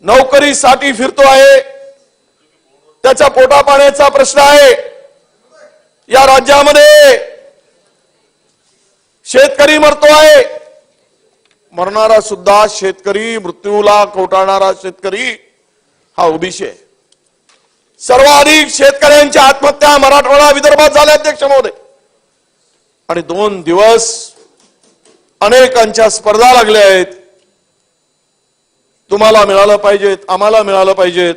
नोकरीसाठी फिरतो आहे, त्याच्या पोटापाण्याचा प्रश्न आहे। या राज्यामध्ये शेतकरी मरतो आहे, मरणारा सुद्धा शेतकरी, मृत्यूला कवटाळणारा शेतकरी हा ओबीसी आहे। सर्वाधिक शेतकऱ्यांच्या आत्महत्या मराठवाडा विदर्भात झाल्या अध्यक्ष महोदय, आणि 2 दिवस अनेकांच्या स्पर्धा लागल्या आहेत। तुम्हाला मिळालं पाहिजेत, आम्हाला मिळालं पाहिजेत,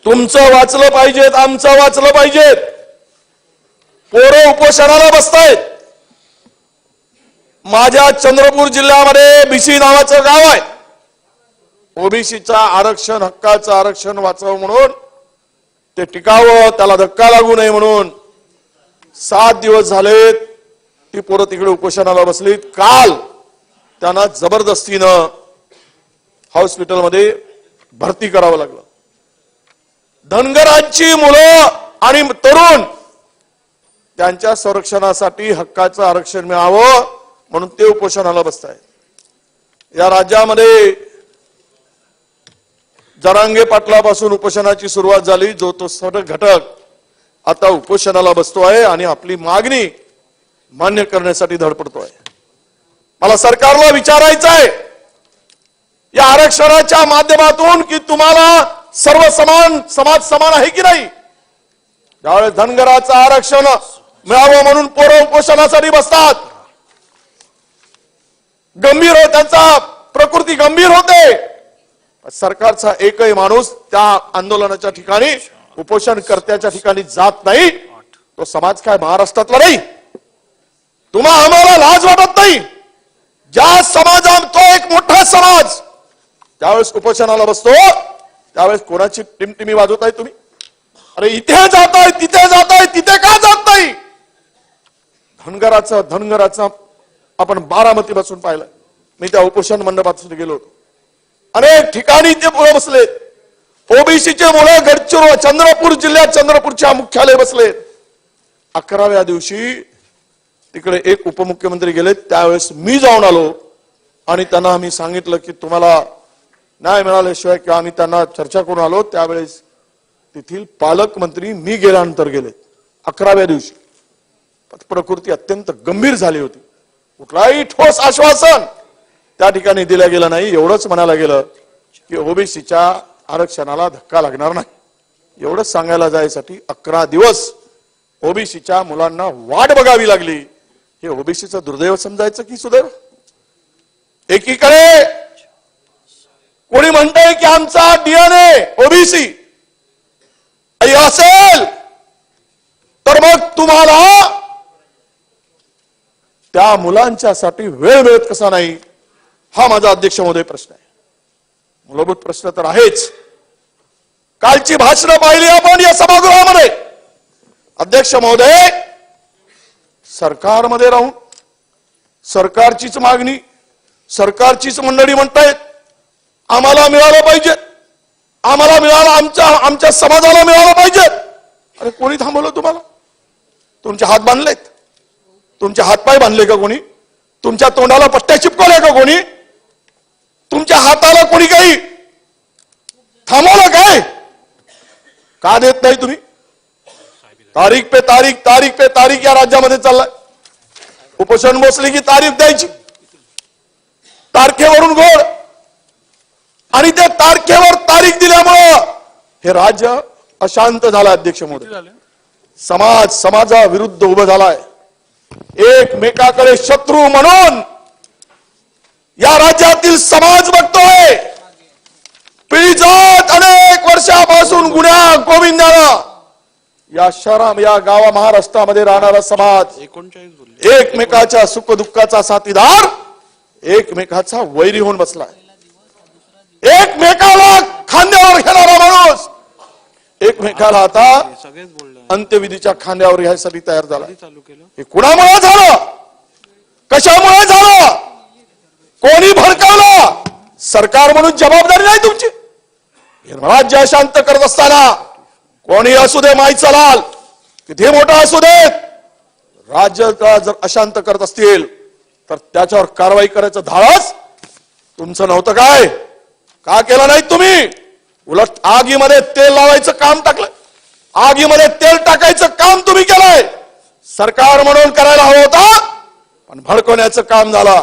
तुमचं वाचलं पाहिजेत, आमचं वाचलं पाहिजेत। पोरं उपोषणाला बसतायत। माझ्या चंद्रपूर जिल्ह्यामध्ये बिशी नावाचं गाव आहे। ओबीसीचा आरक्षण, हक्काचं आरक्षण वाचावं म्हणून, ते टिकावं, त्याला धक्का लागू नये म्हणून 7 दिवस झालेत ती पोरं तिकडे उपोषणाला बसलीत। काल त्यांना जबरदस्तीनं हॉस्पिटलमध्ये भरती करावं लागलं। धनगरांची मुलं आणि तरुण त्यांच्या संरक्षणासाठी हक्काचं आरक्षण मिळावं म्हणून ते उपोषणाला बसतायत। या राज्यामध्ये जरांगे पाटलापासून उपोषणाची सुरुवात झाली, जो तो सर्व घटक आता उपोषणाला बसतो आहे आणि आपली मागणी मान्य करण्यासाठी धडपडतोय। मला सरकारला विचारायचं आहे, या आरक्षणाच्या माध्यमातून की तुम्हाला सर्व समाज समान आहे की नाही? ज्यावेळेस धनगराचं आरक्षण मिळावं म्हणून पोरं उपोषणासाठी बसतात, गंभीर हो, त्यांचा प्रकृती गंभीर होते, सरकारचा एकही माणूस त्या आंदोलनाच्या ठिकाणी, उपोषणकर्त्याच्या ठिकाणी जात नाही। तो समाज काय महाराष्ट्रातला नाही? तुम्हाला आम्हाला लाज वाटत नाही? ज्या समाजात तो एक मोठा समाज त्यावेळेस उपोषणाला बसतो, त्यावेळेस कोणाची टिमटिमी वाजवताय तुम्ही? अरे इथे जाताय, तिथे जाताय, तिथे का जात नाही? धनगराचा आपण बारामती बसून पाहिलं, मी त्या उपोषण मंडपात गेलो होतो। अनेक ठिकाणी ते मुलं बसलेत, ओबीसीचे मुलं गडचिरोली, चंद्रपूर जिल्ह्यात चंद्रपूरच्या मुख्यालय बसलेत। 11व्या दिवशी तिकडे एक उपमुख्यमंत्री गेले, त्यावेळेस मी जाऊन आलो आणि त्यांना आम्ही सांगितलं की तुम्हाला न्याय मिळाल्याशिवाय, किंवा आम्ही त्यांना चर्चा करून आलो। त्यावेळेस तेथील पालकमंत्री मी गेल्यानंतर गेले 11व्या दिवशी। प्रकृती अत्यंत गंभीर झाली होती, कुठलाही ठोस आश्वासन त्या ठिकाणी दिलं गेलं नाही। एवढंच म्हणायला गेलं की ओबीसीच्या आरक्षणाला धक्का लागणार नाही, एवढंच सांगायला जायसाठी 11 दिवस ओबीसीच्या मुलांना वाट बघावी लागली। हे ओबीसीचं दुर्दैव समजायचं की सुदैव? एकीकडे कोणी म्हणतंय की आमचा डीएनए ओबीसी असेल, तर मग तुम्हाला त्या मुलांच्यासाठी वेळ मिळत कसा नाही, हा माझा अध्यक्ष महोदय प्रश्न आहे। मूलभूत प्रश्न तर आहेच। कालची भाषणं पाहिली आपण या सभागृहामध्ये, अध्यक्ष महोदय सरकारमध्ये राहून सरकारचीच मागणी, सरकारचीच मंडळी म्हणतायत आम्हाला मिळालं पाहिजे, आम्हाला मिळालं, आमच्या समाजाला मिळालं पाहिजे। अरे कोणी थांबवलं तुम्हाला? तुमचे हात बांधलेत? तुमचे हातपाय बांधले का कोणी? तुमच्या तोंडाला पट्ट्या चिपकवल्या का कोणी? तुमच्या हाताला कोणी काही थांबवलं काय? का देत नाही तुम्ही? तारीख पे तारीख या राज्यामध्ये चाललाय। उपोषण बसले की तारीख द्यायची, तारखेवरून गोड, आणि त्या तारखेवर तारीख दिल्यामुळं हे राज्य अशांत झालं अध्यक्ष महोदय। समाजाविरुद्ध उभं झालाय, एकमेकाकडे शत्रू म्हणून या राज्यातील समाज बघतोय। पिढीजात अनेक वर्षापासून गुन्हा गोविंदानं या गावा महाराष्ट्रामध्ये राहणारा समाज एकमेकाच्या सुख दुःखाचा साथीदार, एकमेकाचा वैरी होऊन बसलाय। एकमेकाला खांद्यावर घेणारा माणूस एकमेकाला आता अंत्यविधीच्या खांद्यावर घ्यायसाठी तयार झाला। हे कुणामुळे झालं? कशामुळे झालं? कोणी भडकावलं? सरकार म्हणून जबाबदारी नाही तुमची? राज्य अशांत करत असताना कोणी असू दे, माईचा लाल किती मोठा असू दे, राज्याला जर अशांत करत असतील तर त्याच्यावर कारवाई करायचं धाडस तुमचं नव्हतं काय? का केला नाही तुम्ही? उलट आगीमध्ये तेल लावायचं काम टाकलं, आगीमध्ये तेल टाकायचं काम तुम्ही केलंय. सरकार म्हणून करायला हवं होता, पण भडकवण्याचं काम झालं.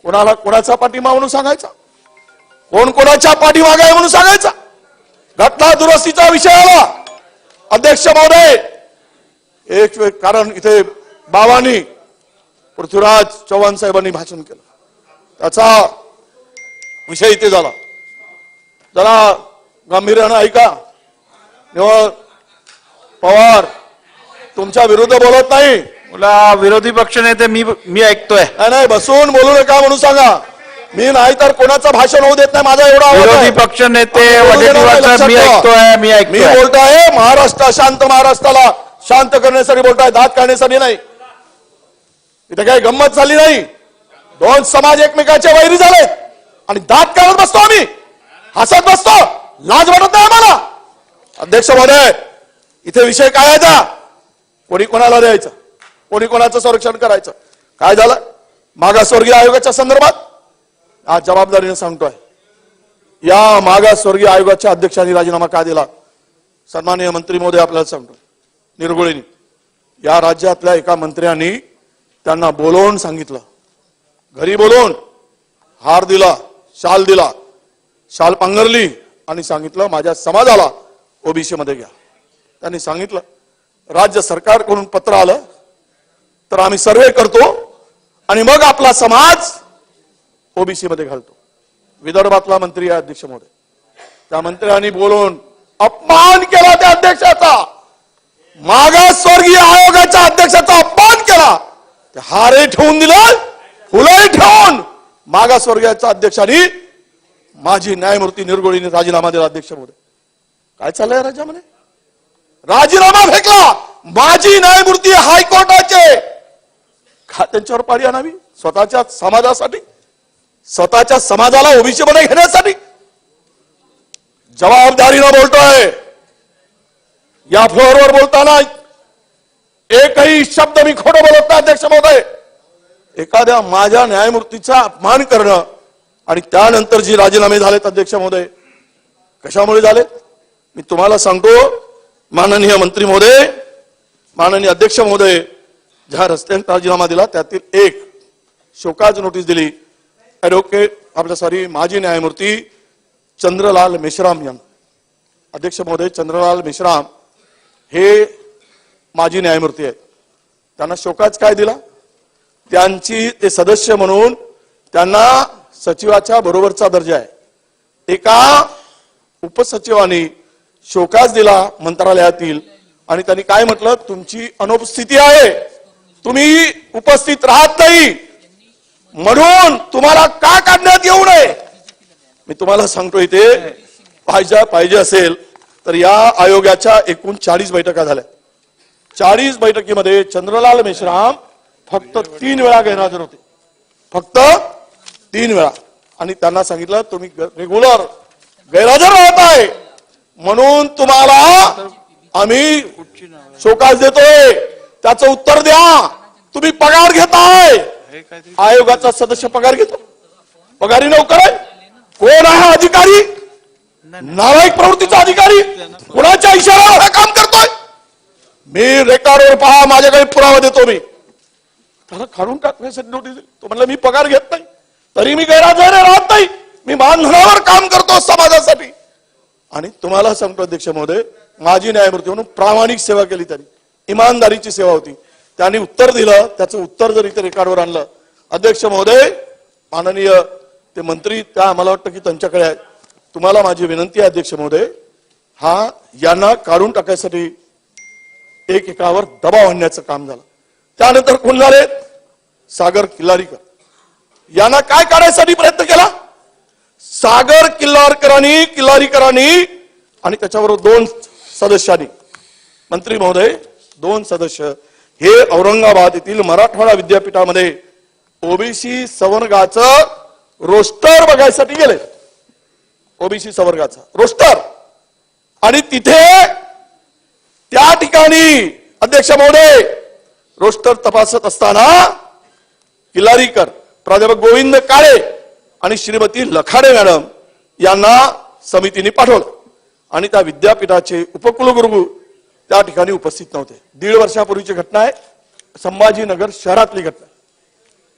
कोणाला कोणाचा पाठिंबा म्हणून सांगायचा, कोण कोणाच्या पाठीमागे आहे म्हणून सांगायचा. घटना दुरुस्तीचा विषय आला. अध्यक्ष महोदय, एक कारण इथे बाबांनी पृथ्वीराज चव्हाण साहेबांनी भाषण केलं, त्याचा विषय इथे झाला. जरा गांभीर्यानं ऐका. निवळ पवार तुमच्या विरुद्ध बोलत नाही. मला विरोधी पक्ष नेते मी ऐकतोय. नाही, बसून बोलू नका म्हणून सांगा. मी नाही तर कोणाचं भाषण होऊ देत नाही. माझा एवढा आवाज आहे. विरोधी पक्ष नेते वडेट्टीवार मी ऐकतोय. मी बोलतोय महाराष्ट्र शांत, महाराष्ट्राला शांत करण्यासाठी बोलतोय, दात काढण्यासाठी नाही. इथे काही गंमत झाली नाही. दोन समाज एकमेकाचे वैरी झाले आणि दात काढत बसतो, आम्ही हसत बसतो. लाज वाटत नाही आम्हाला. अध्यक्ष महोदय, इथे विषय काय आहे? था कोणी कोणाला द्यायचं, कोणी कोणाचं संरक्षण करायचं. काय झालं मागासवर्गीय आयोगाच्या संदर्भात? आज जबाबदारीने सांगतोय, या मागासवर्गीय आयोगाच्या अध्यक्षांनी राजीनामा का दिला? सन्माननीय मंत्री महोदय आपल्याला सांगतो, निरगुळेंनी या राज्यातल्या एका मंत्र्यांनी त्यांना बोलवून सांगितलं, घरी बोलवून हार दिला, शाल दिला, शाल पांघरली आणि सांगितलं माझ्या समाजाला ओबीसी मध्ये घ्या. त्यांनी सांगितलं राज्य सरकारकडून पत्र आलं तर आम्ही सर्वे करतो आणि मग आपला समाज ओबीसी मध्ये घालतो. विदर्भातला मंत्री आहे अध्यक्ष महोदय, त्या मंत्र्यांनी बोलून अपमान केला त्या अध्यक्षाचा, मागासवर्गीय आयोगाच्या अध्यक्षाचा अपमान केला. ते हारे ठेवून दिलं, फुले ठेवून मागासवर्गीयाच्या अध्यक्षांनी माजी न्यायमूर्ती निरगुळेंनी राजीनामा दिला. अध्यक्ष महोदय, काय चाललंय राज्यामध्ये? राजीनामा फेकला. माजी न्यायमूर्ती हायकोर्टाचे का त्यांच्यावर पाळी आणावी? स्वतःच्या समाजासाठी, स्वतःच्या समाजाला ओबीसी मध्ये घेण्यासाठी? जबाबदारीनं बोलतोय. या फ्लोअरवर बोलताना एकही शब्द मी खोटं बोलत नाही. अध्यक्ष महोदय, एखाद्या माझ्या न्यायमूर्तीचा अपमान करणं आणि त्यानंतर जी राजीनामे झालेत अध्यक्ष महोदय, कशामुळे झालेत मी तुम्हाला सांगतो. माननीय मंत्री महोदय, माननीय अध्यक्ष महोदय, ज्या रस्त्याने राजीनामा दिला त्यातील एक शोकाज नोटीस दिली माजी न्यायमूर्ती चंद्रलाल मेश्राम यांना. अध्यक्ष महोदय, चंद्रलाल मेश्राम हे माजी न्यायमूर्ती आहेत. त्यांना शोकाज काय दिला? त्यांची ते सदस्य म्हणून त्यांना सचिवाच्या बरोबरचा दर्जा आहे. एका उपसचिवांनी शोकाज दिला मंत्रालयातील आणि त्यांनी काय म्हटलं, तुमची अनुपस्थिती आहे, तुम्ही उपस्थित राहत नाही म्हणून तुम्हाला का काढण्यात येऊ नये. मी तुम्हाला सांगतो, इथे पाहिजे असेल तर या आयोगाच्या एकूण 40 बैठका झाल्या. 40 बैठकीमध्ये चंद्रलाल मेश्राम फक्त 3 वेळा गैरहजर होते, फक्त 3 वेळा. आणि त्यांना सांगितलं तुम्ही रेग्युलर गैरहजर राहत आहे म्हणून तुम्हाला आम्ही शोकास देतोय, त्याचं उत्तर द्या. तुम्ही पगार घेताय, आयोगाचा सदस्य पगार घेतो, पगारी नोकर आहे. कोण आहे अधिकारी? नालायक प्रवृत्तीचा अधिकारी. कोणाच्या इशाऱ्यावर हे काम करतोय? मी रेकॉर्डवर पहा, माझ्याकडे पुरावा देतो. मी त्याला काढून टाकण्यासाठी नोटीस दिली. तो म्हणला मी पगार घेत नाही, तरी मी गैरहजर राहत नाही, मी मानधनावर काम करतो समाजासाठी. आणि तुम्हाला सांगतो अध्यक्ष महोदय, माजी न्यायमूर्ती म्हणून प्रामाणिक सेवा केली त्यांनी, इमानदारीची सेवा होती. त्यांनी उत्तर दिलं, त्याचं उत्तर जर इथे रेकॉर्डवर आणलं अध्यक्ष महोदय, माननीय ते मंत्री त्या मला वाटतं की त्यांच्याकडे आहे. तुम्हाला माझी विनंती आहे अध्यक्ष महोदय, हा यांना काढून टाकायसाठी एकावर दबाव आणण्याचं काम झालं. त्यानंतर कोण झाले? सागर किल्लारीकर. यांना काय काढायसाठी प्रयत्न केला? सागर किल्लारीकरांनी आणि त्याच्याबरोबर 2 सदस्यांनी, मंत्री महोदय 2 सदस्य हे औरंगाबाद येथील मराठवाडा विद्यापीठामध्ये ओबीसी संवर्गाचं रोस्टर बघायसाठी गेले. ओबीसी संवर्गाचा रोस्टर. आणि तिथे त्या ठिकाणी अध्यक्ष महोदय रोस्टर तपासत असताना किल्लारीकर, प्राध्यापक गोविंद काळे आणि श्रीमती लखाडे मॅडम यांना समितीने पाठवलं आणि त्या विद्यापीठाचे उपकुलगुरू त्या ठिकाणी उपस्थित नव्हते. 1.5 वर्षापूर्वीची घटना आहे. संभाजीनगर शहरातली घटना,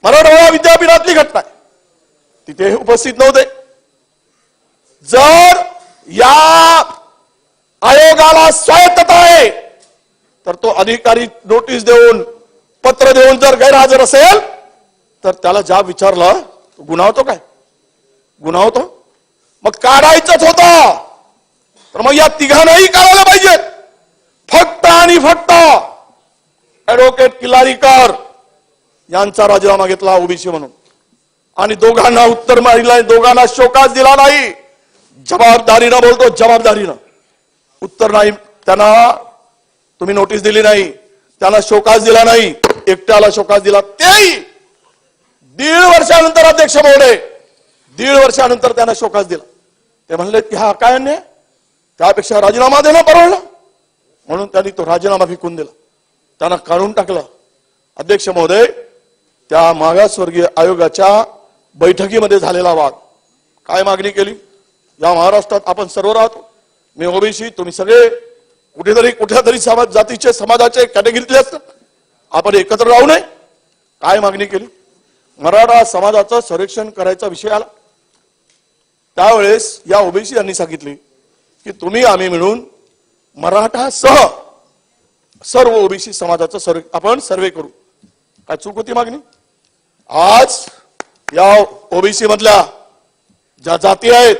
मराठवाडा विद्यापीठातली घटना आहे. तिथे उपस्थित नव्हते. जर या आयोगाला स्वायत्तता आहे तर तो अधिकारी नोटीस देऊन पत्र देऊन जर गैरहजर असेल तर त्याला जाब विचारला तो गुन्हा होतो काय? गुन्हा होतो. मग काढायचंच होतं तर मग या तिघांनाही काढायला पाहिजे. फक्त आणि फक्त ऍडव्होकेट किल्लारीकर यांचा राजीनामा घेतला ओबीसी म्हणून आणि दोघांना उत्तर मारिला, दोघांना शोकास दिला नाही. जबाबदारीनं बोलतो, जबाबदारीनं उत्तर नाही. त्यांना तुम्ही नोटीस दिली नाही, त्यांना शोकास दिला नाही, एकट्याला शोकास दिला. तेही 1.5 वर्षानंतर अध्यक्ष महोदय, 1.5 वर्षानंतर त्यांना शोकास दिला. ते म्हणले की हा काय अन्याय, त्यापेक्षा राजीनामा देणं परवडलं म्हणून त्यांनी तो राजीनामा फेकून दिला, त्यांना काढून टाकलं. अध्यक्ष महोदय, त्या मागासवर्गीय आयोगाच्या बैठकीमध्ये झालेला वाद, काय मागणी केली? या महाराष्ट्रात आपण सर्व राहतो, मी ओबीसी, तुम्ही सगळे कुठल्या तरी जातीचे समाजाचे कॅटेगरीतले असतात, आपण एकत्र राहू नये. काय मागणी केली? मराठा समाजाचं संरक्षण करायचा विषय आला. त्यावेळेस या ओबीसी यांनी सांगितले की तुम्ही आम्ही मिळून मराठासह सर्व ओबीसी समाजाचं आपण सर्वे करू. काय चूक होती मागणी? आज या ओबीसी मधल्या ज्या जाती आहेत,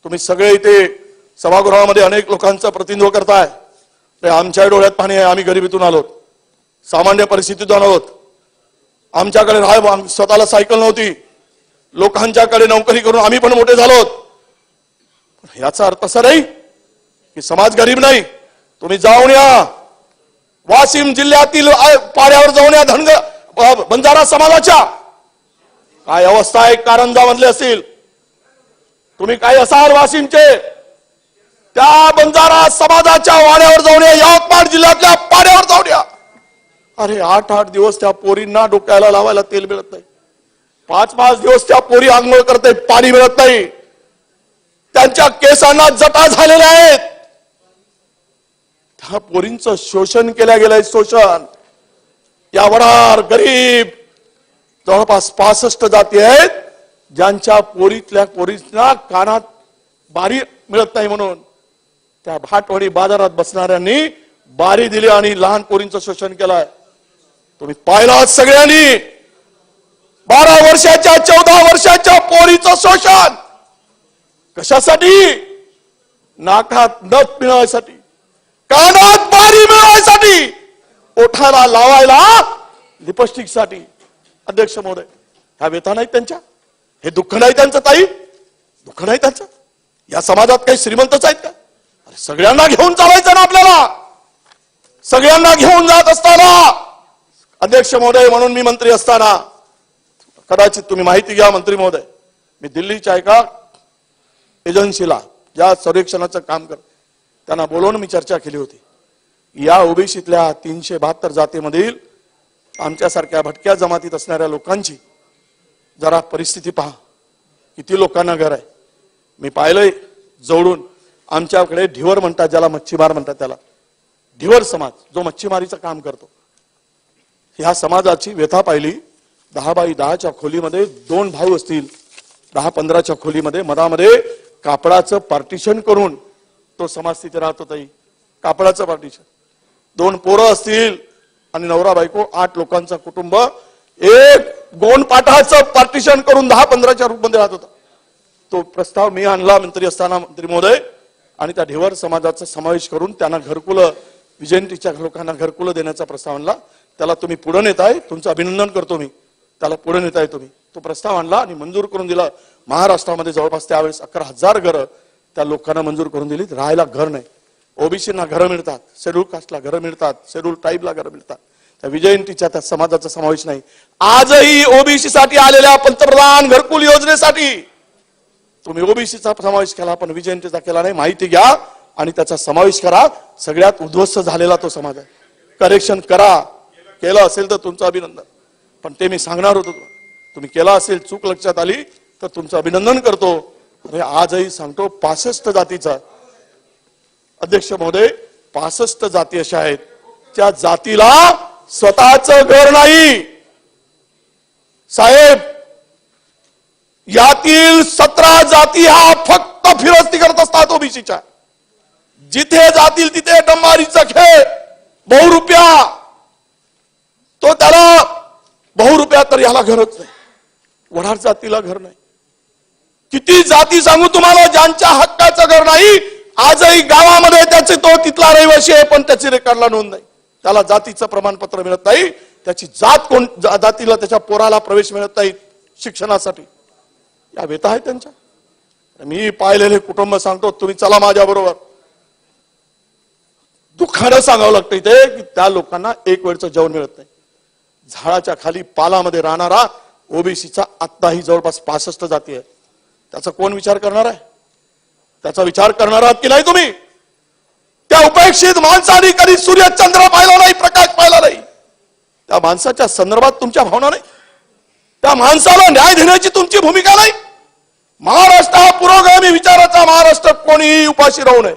तुम्ही सगळे इथे सभागृहामध्ये अनेक लोकांचं प्रतिनिधित्व करताय. ते आमच्या डोळ्यात पाणी आहे. आम्ही गरिबीतून आलोत, सामान्य परिस्थितीतून आलोत. आमच्याकडे स्वतःला सायकल नव्हती, लोकांच्याकडे नोकरी करून आम्ही पण मोठे झालोत. याचा अर्थ असा नाही की समाज गरीब नाही. तुम्ही जाऊन या वाशिम जिल्ह्यातील पाड्यावर जाऊन या बंजारा समाजाच्या काय अवस्था आहे. कारंजा मधले असतील, तुम्ही काय असाल वाशिमचे, त्या बंजारा समाजाच्या वाड्यावर जाऊन या. यवतमाळ जिल्ह्यातल्या पाड्यावर जाऊन या. अरे 8-8 दिवस त्या पोरींना डोक्याला लावायला तेल मिळत नाही. 5-5 दिवस त्या पोरी आंघोळ करते, पाणी मिळत नाही. त्यांच्या केसांना जटा झालेल्या आहेत. त्या पोरींचं शोषण केलं गेलंय, शोषण. या वडार गरीब जवळपास 65 जाती आहेत ज्यांच्या पोरींना कानात बारी मिळत नाही म्हणून त्या भाटवाडी बाजारात बसणाऱ्यांनी बारी दिली आणि लहान पोरींचं शोषण केलंय. तुम्ही पाहिलात सगळ्यांनी. 12 वर्षाच्या 14 वर्षाच्या पोरीचं शोषण कशासाठी? नाकात नथ मिळवायसाठी, कानात बारी मिळवायसाठी, ओठाला लावायला लिपस्टिक साठी. अध्यक्ष महोदय, ह्या व्यथा नाहीत त्यांच्या? हे दुःख नाही त्यांचं ताई? दुःख नाही त्यांचं? या समाजात काही श्रीमंतच आहेत का? अरे सगळ्यांना घेऊन चालायचं ना आपल्याला. सगळ्यांना घेऊन जात असताना अध्यक्ष महोदय, म्हणून मी मंत्री असताना, कदाचित तुम्ही माहिती घ्या मंत्री महोदय, मी दिल्लीच्या एका एजन्सीला ज्या सर्वेक्षणाचं काम करत त्यांना बोलवून मी चर्चा केली होती. या ओबीसीतल्या 372 जातीमधील आमच्यासारख्या भटक्या जमातीत असणाऱ्या लोकांची जरा परिस्थिती पहा. किती लोकांना घर आहे. मी पाहिलंय जवळून. आमच्याकडे ढिवर म्हणतात, ज्याला मच्छीमार म्हणतात, त्याला ढिवर समाज जो मच्छीमारीचं काम करतो, ह्या समाजाची व्यथा पाहिली. 10x10च्या खोलीमध्ये 2 भाऊ असतील, 10-15च्या खोलीमध्ये मधामध्ये कापडाचं पार्टिशन करून तो समाज तिथे राहत होता. कापडाचं पार्टिशन. 2 पोरं असतील आणि नवरा बायको, 8 लोकांचं कुटुंब एक गोंडपाटाचं पार्टिशन करून 10-15च्या रूपमध्ये राहत होता. तो प्रस्ताव मी आणला मंत्री असताना मंत्री महोदय, आणि त्या ढेवर समाजाचा समावेश करून त्यांना घरकुलं, विजयंतीच्या लोकांना घरकुलं देण्याचा प्रस्ताव आणला. त्याला तुम्ही पुढे नेताय, तुमचं अभिनंदन करतो मी. त्याला पुढे नेताय तुम्ही. तो प्रस्ताव आणला आणि मंजूर करून दिला. महाराष्ट्रामध्ये जवळपास त्यावेळेस 11,000 घरं त्या लोकांना मंजूर करून दिली. राहायला घर नाही. ओबीसीना घरं मिळतात, शेड्यूल कास्टला घरं मिळतात, शेड्यूल ट्राईबला घरं मिळतात. त्या विजयंतीच्या त्या समाजाचा समावेश नाही. आजही ओबीसी साठी आलेल्या पंतप्रधान घरकुल योजनेसाठी तुम्ही ओबीसीचा समावेश केला, पण विजयंतीचा केला नाही. माहिती घ्या आणि त्याचा समावेश करा. सगळ्यात उद्ध्वस्त झालेला तो समाज आहे. करेक्शन करा. केलं असेल तर तुमचं अभिनंदन, पण ते मी सांगणार होतो. तुम्ही केला असेल, चूक लक्षात आली तर तुमचं अभिनंदन करतो. अरे आजही सांगतो 65 जातीचा अध्यक्ष महोदय 65 जाती अशा आहेत त्या जातीला स्वतःचं घर नाही साहेब. यातील 17 जाती हा फक्त फिरस्ती करत असतात ओबीसीच्या. जिथे जातील तिथे डंबारीचा खेळ बहुरुपया. तो त्याला बहुरुपया तर याला घरच नाही. वडार जातीला घर नाही. किती जाती सांगू तुम्हाला ज्यांच्या हक्काचं घर नाही. आजही गावामध्ये त्याचे तो तिथला रहिवासी आहे पण त्याची रेकॉर्डला नोंद नाही. त्याला जातीचं प्रमाणपत्र मिळत नाही. त्याची जात कोण जातीला त्याच्या पोराला प्रवेश मिळत नाही शिक्षणासाठी. या व्यथा आहेत त्यांच्या. मी पाहिलेले कुटुंब सांगतो तुम्ही चला माझ्या बरोबर. दुःखानं सांगावं लागतं इथे की त्या लोकांना एक वेळचं जेवण मिळत नाही. झाडाच्या खाली पालामध्ये राहणारा ओबीसीचा आत्ताही जवळपास 65 जाती आहे. त्याचा कोण विचार करणार आहे? त्याचा विचार करणार आहात की नाही तुम्ही? त्या उपेक्षित माणसाने कधी सूर्य चंद्र पाहिला नाही, प्रकाश पाहिला नाही. त्या माणसाच्या संदर्भात तुमच्या भावना नाही. त्या माणसाला न्याय देण्याची तुमची भूमिका नाही. महाराष्ट्र हा पुरोगामी विचाराचा महाराष्ट्र. कोणीही उपाशी राहू नये.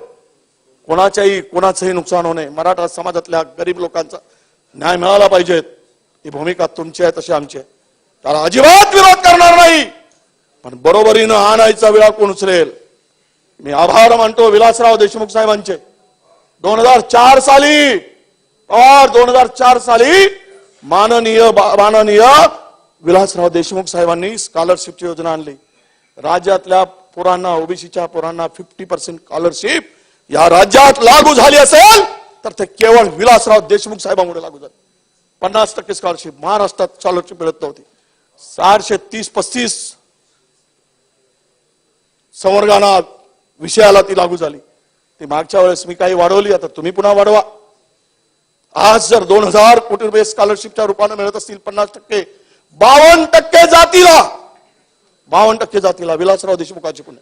कोणाचंही नुकसान होऊ नये. मराठा समाजातल्या गरीब लोकांचा न्याय मिळाला पाहिजे. ही भूमिका तुमची आहे तशी आमची आहे. त्याला अजिबात विरोध करणार नाही. पण बरोबरीनं आणायचा वेळा कोण उचलेल? मी आभार मानतो विलासराव देशमुख साहेबांचे. 2004 साली पवार 2004 साली माननीय विलासराव देशमुख साहेबांनी स्कॉलरशिपची योजना आणली. राज्यातल्या पोरांना ओबीसीच्या पोरांना 50% स्कॉलरशिप या राज्यात लागू झाली असेल तर ते केवळ विलासराव देशमुख साहेबांमुळे लागू झाली. 50% स्कॉलरशिप महाराष्ट्रात स्कॉलरशिप मिळत नव्हती. 430-35 संवर्गाना विषयाला ती लागू झाली. ती मागच्या वेळेस मी काही वाढवली. आता तुम्ही पुन्हा वाढवा. आज जर 2000 कोटी रुपये स्कॉलरशिपच्या रूपाने मिळत असतील 50%, 52% जातीला 52% जातीला विलासराव देशमुखांचे पुणे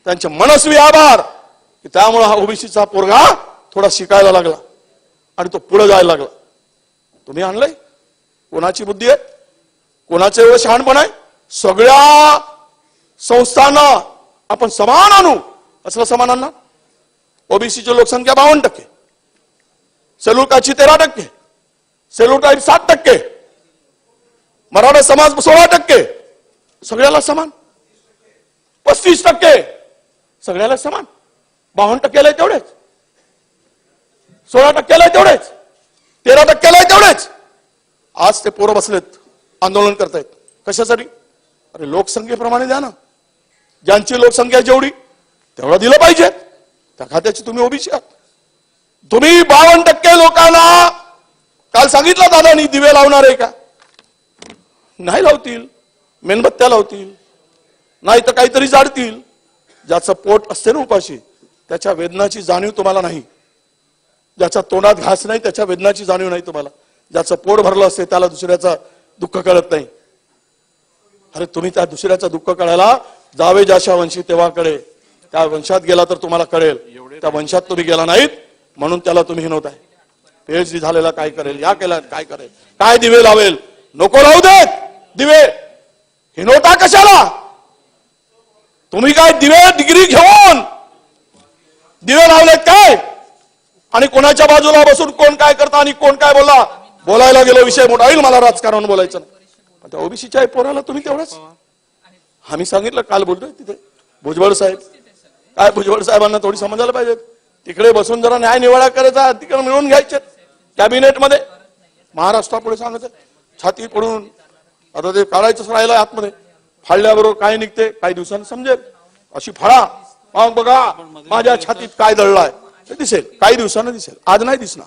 त्यांचे मनस्वी आभार की त्यामुळे हा ओबीसीचा पोरगा थोडा शिकायला लागला आणि तो पुढे जायला लागला. तुम्ही आणलंय? कोणाची बुद्धी आहे? कोणाचं एवढं शहाणपण आहे? सगळ्या संस्थांना आपण समान आणू असलं समान आणणार? ओबीसीची लोकसंख्या 52%, शेड्यूल कास्टची 13%, शेड्यूल ट्राईब 7%, मराठा समाज 16%, सगळ्याला समान. 35% सगळ्याला समान. 52%ला तेवढेच, 16%ला तेवढेच, 13%ला तेवढेच. आज ते पोरं बसलेत आंदोलन करतायत. कशासाठी? अरे लोकसंख्येप्रमाणे द्या ना. ज्यांची लोकसंख्या जेवढी तेवढं दिलं पाहिजे. त्या खात्याची तुम्ही ओबीसी आहात. तुम्ही 52% लोकांना काल सांगितलं दादानी दिवे लावणार आहे का? नाही लावतील. मेणबत्त्या लावतील, नाही तर काहीतरी जाळतील. ज्याचं पोट असते ना उपाशी त्याच्या वेदनाची जाणीव तुम्हाला नाही. ज्याच्या तोंडात घास नाही त्याच्या वेदनाची जाणीव नाही तुम्हाला. ज्याचं पोट भरलं असते त्याला दुसऱ्याचं दुःख कळत नाही. अरे तुम्ही त्या दुसऱ्याचं दुःख कळायला जावे जाशा वंशी तेव्हाकडे. त्या वंशात गेला तर तुम्हाला कळेल. त्या वंशात तुम्ही गेला नाहीत म्हणून त्याला तुम्ही हिनवताय. PhD झालेला काय करेल, या केला काय करेल, काय दिवे लावेल. नको लावू देत दिवे. हिनवता कशाला? तुम्ही काय दिवे डिग्री घेऊन दिवे लावलेत काय? आणि कोणाच्या बाजूला बसून कोण काय करता आणि कोण काय बोलला. बोलायला गेलो विषय मोठा होईल. मला राजकारण बोलायचं नाही. पण त्या ओबीसीच्या पोराला तुम्ही तेवढंच. आम्ही सांगितलं काल बोलतोय तिथे भुजबळ साहेब. काय भुजबळ साहेबांना थोडी समजायला पाहिजे. तिकडे बसून जरा न्याय निवाडा करायचा, तिकडे मिळून घ्यायचे कॅबिनेटमध्ये. महाराष्ट्रापुढे सांगायचं छाती पडून आता ते काढायचंच राहिलं आतमध्ये. फाळल्याबरोबर काय निघते काही दिवसांनी समजेल. अशी फाळा मग बघा माझ्या छातीत काय दळलाय ते दिसेल. काही दिवसांनी दिसेल. आज नाही दिसणार.